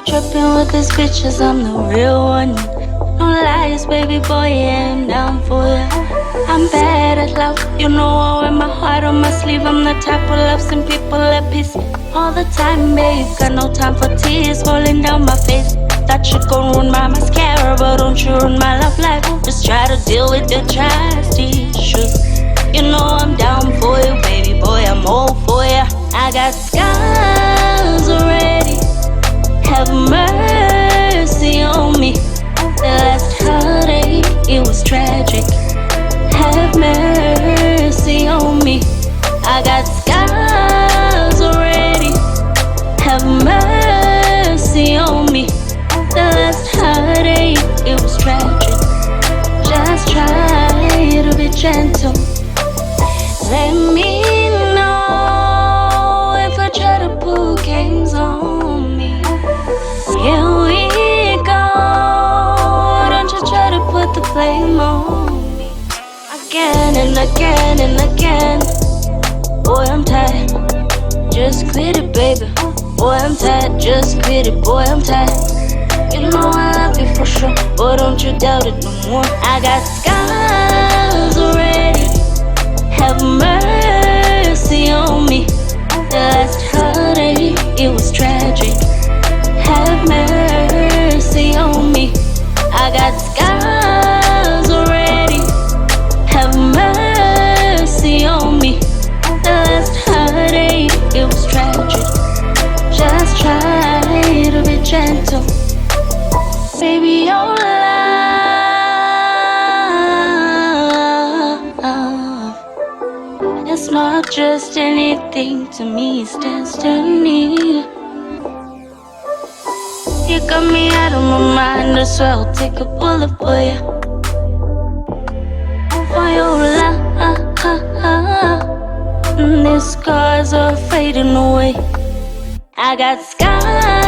Tripping with these bitches, I'm the real one. No lies, baby boy, yeah, I'm down for ya. I'm bad at love, you know I wear my heart on my sleeve. I'm the type who loves some people at peace all the time, babe. Got no time for tears falling down my face. That shit gon' ruin my mascara, but don't you ruin my love life. Just try to deal with your trust issues. You know I'm down for you, baby boy, I'm all for ya. I got scars already. Have mercy on me. The last heartache, it was tragic. Have mercy on me. I got scars already. Have mercy on me. The last heartache, it was tragic. Just try to be gentle. Let me know if I try to pull games on me. Here we go. Don't you try to put the blame on me. Again and again and again. Boy, I'm tired. Just quit it, baby. Boy, I'm tired. Just quit it. Boy, I'm tired. You know I love you for sure, but don't you doubt it no more. I got scars already. Have mercy on me. The last heartache, it was tragic. Have mercy on me. I got scars already. Have mercy on me. The last heartache, it was tragic. Just try to be gentle. Baby, your love, it's not just anything to me, it's destiny. You got me out of my mind, I swear I'll take a bullet for you. For your love, these scars are fading away. I got scars